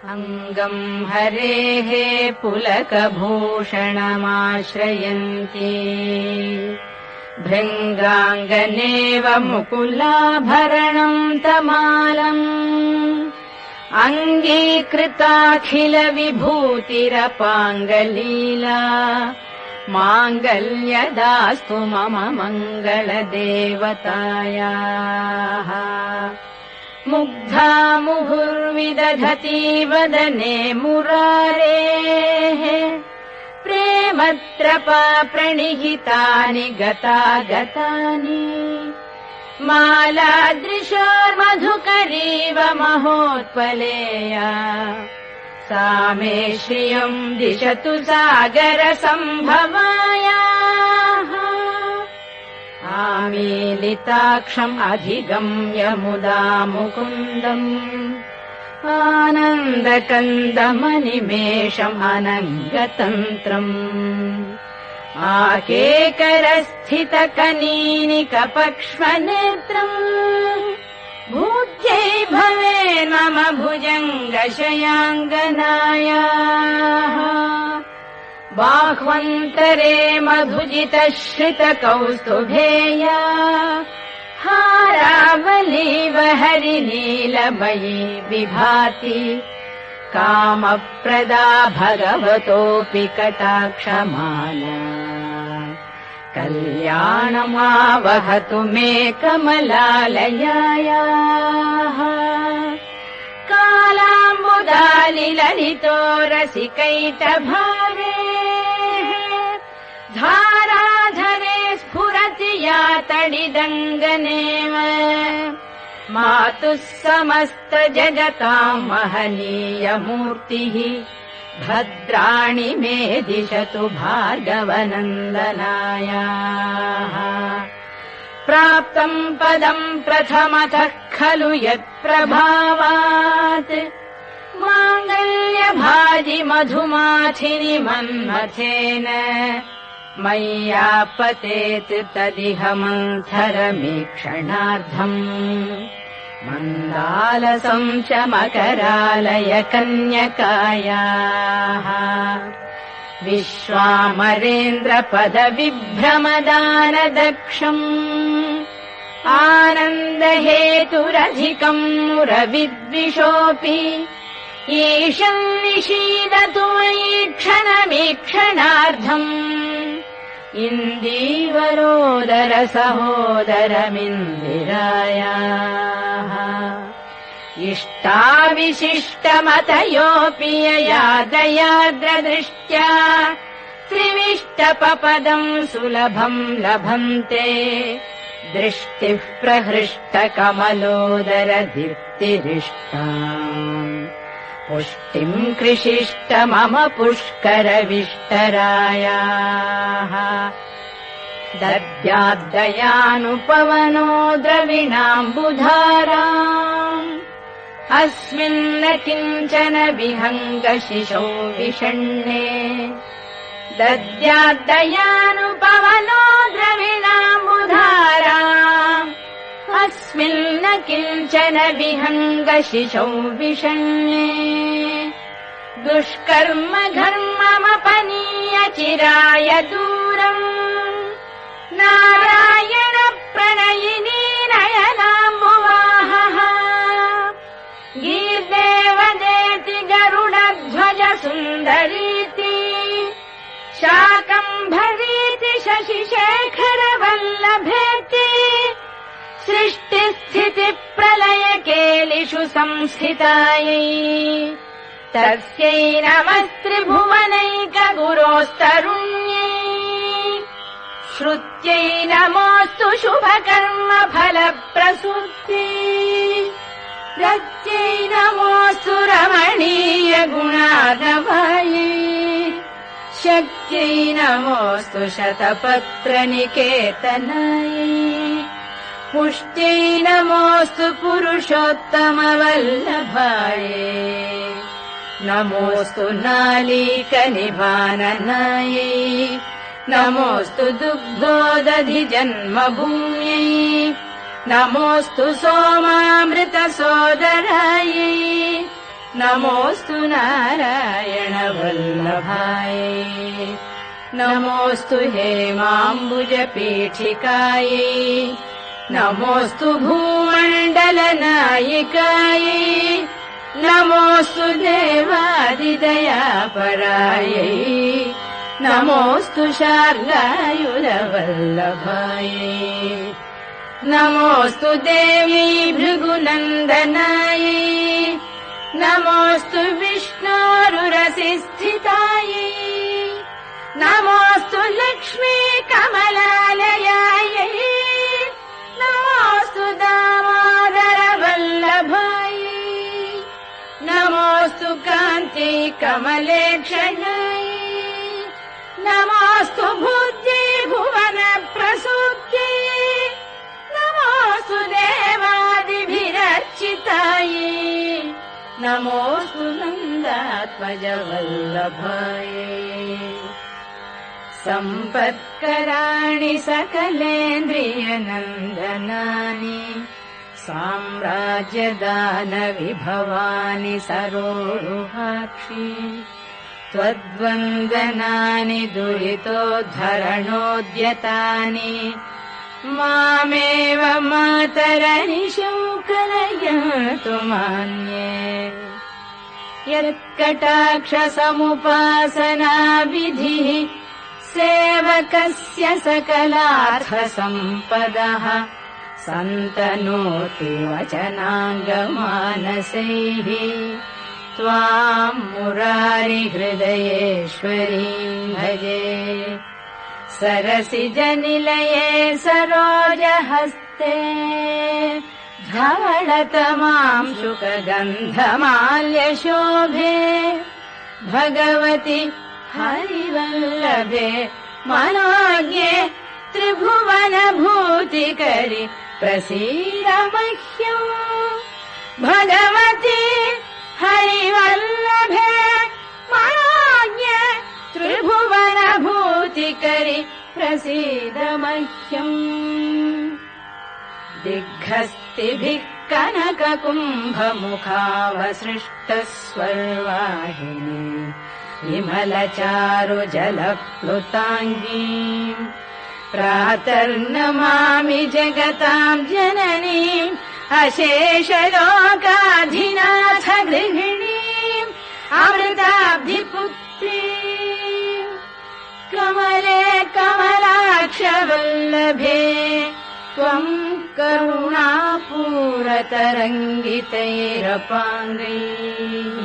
अङ्गम् हरेः पुलकभूषणमाश्रयन्ती भृङ्गाङ्गनेव मुकुलाभरणम् तमालम् अङ्गीकृताखिलविभूतिरपाङ्गलीला माङ्गल्यदास्तु मम मङ्गलदेवतायाः मुग्धा मुहुर्विदधती वदने मुरारेः प्रेमत्रपा प्रणिहितानि गतागतानि मालादृशोर्मधुकरीव महोत्पलेया सा मे श्रियम् दिशतु सागरसम्भवायाः आमीलिताक्षम् अधिगम्य मुदा मुकुन्दम् आनन्दकन्दमनिमेषम् अनङ्गतन्त्रम् आकेकरस्थितकनीनिकपक्ष्मनेत्रम् भूत्यै भवेन्मम भुजङ्गशयाङ्गनायाः बाह्वन्तरे मधुजितश्रितकौस्तुभेया हारावलीव हरिनीलमयी विभाति कामप्रदा भगवतोऽपि कटाक्षमाला कल्याणमावहतु मे कमलालयायाः कालाम्बुदालिललितो रसिकैटभावेः धाराधरे स्फुरति या तडिदङ्गनेव मातुः समस्तजगताम् महनीयमूर्तिः भद्राणि मे दिशतु भार्गवनन्दनायाः प्राप्तम् पदम् प्रथमतः खलु यत्प्रभावात् माङ्गल्यभाजि मधुमाथिनि मन्मथेन मय्यापतेत् तदिह मन्थरमीक्षणार्थम् मन्दालसं च मकरालय कन्यकायाः विश्वामरेन्द्रपदविभ्रमदानदक्षम् आनन्दहेतुरधिकम् मुरविद्विषोऽपि ईशम् निषीदतु मयि क्षणमीक्षणार्धम् इन्दीवरोदर सहोदरमिन्दिरायाः इष्टाविशिष्टमतयोऽपि यया दयार्द्रदृष्ट्या त्रिविष्टपपदम् सुलभम् लभन्ते दृष्टिः प्रहृष्टकमलोदरदीप्तिरिष्टाम् पुष्टिम् कृषिष्ट मम पुष्करविष्टरायाः दद्याद्दयानुपवनो द्रविणाम्बुधाराम् अस्मिन्न किञ्चन विहङ्गशिशौ विषण्णे दद्याद्दयानुपवनो द्रविणाम्बुधाराम् अस्मिन्न किञ्चन विहङ्गशिशौ विषण्णे दुष्कर्म घर्ममपनीय चिराय दूरम् नारायण प्रणयिनी नयनाम्बुवाहः गीर्देवदेति गरुडध्वज सुन्दरीति शाकम्भरीति शशिशेखरवल्लभेति सृष्टिस्थितिप्रलयकेलिषु संस्थितायै तस्यै नमस्त्रिभुवनैकगुरोस्तरुण्यै श्रुत्यै नमोऽस्तु शुभकर्मफलप्रसूत्यै रत्यै नमोऽस्तु रमणीयगुणार्णवायै शक्त्यै नमोऽस्तु शतपत्रनिकेतनायै पुष्ट्यै नमोऽस्तु पुरुषोत्तमवल्लभायै नमोऽस्तु नालीकनिभाननायै नमोऽस्तु दुग्धोदधिजन्मभूम्यै नमोऽस्तु सोमामृतसोदरायै नमोऽस्तु नारायण वल्लभायै नमोऽस्तु हेमाम्बुजपीठिकायै नमोऽस्तु भूमण्डलनायिकायै नमोऽस्तु देवादिदयापरायै नमोऽस्तु शार्ङ्गायुधवल्लभायै नमोऽस्तु देवी भृगुनन्दनायै नमोऽस्तु विष्णोरुरसिस्थितायै नमोऽस्तु लक्ष्मी कमलालयायै नमोऽस्तु दामोदर वल्लभायै नमोऽस्तु कान्ति कमलेक्षणायै नमोऽस्तु बुद्धि भुवन प्रसूत्यै नमोऽस्तु देवादिभिरर्चितायै नमोऽस्तु नन्दात्मज वल्लभायै सम्पत्कराणि सकलेन्द्रियनन्दनानि साम्राज्यदानविभवानि सरोरुहाक्षि त्वद्वन्दनानि दुरितोद्धरणोद्यतानि मामेव मातरनिशौ कलयन्तु मान्ये यत्कटाक्षसमुपासनाविधिः सेवकस्य सकलार्थसम्पदः सन्तनोति वचनाङ्गमानसैः त्वाम् मुरारिहृदयेश्वरीम् भजे सरसिजनिलये सरोजहस्ते धवळतमाम् शुकगन्धमाल्यशोभे भगवति हरिवल्लभे मनोज्ञे त्रिभुवनभूतिकरि प्रसीद मह्यम् भगवति हरिवल्लभे मनोज्ञे त्रिभुवनभूतिकरि प्रसीद मह्यम् दिग्हस्तिभिः कनककुम्भमुखावसृष्टस्वर्वाहिनी विमलचारुजलप्लुताङ्गी प्रातर्नमामि जगताम् जननीम् अशेषलोकाधिनाथ गृहिणीम् अमृताब्धिपुत्री कमले कमलाक्षवल्लभे त्वम् करुणापूरतरङ्गितैरपाङ्गैः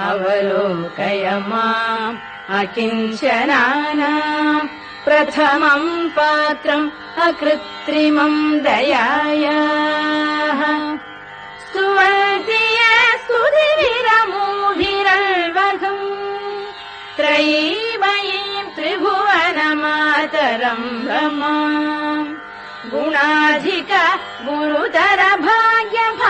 अवलोकय माम् अकिञ्चनानाम् प्रथमम् पात्रम् अकृत्रिमम् दयायाः स्तुवन्ति स्तुतिभिरमूभिरल्वघम् त्रयीमयीम् त्रिभुवनमातरम् रमाम् गुणाधिक गुरुतर भाग्यभ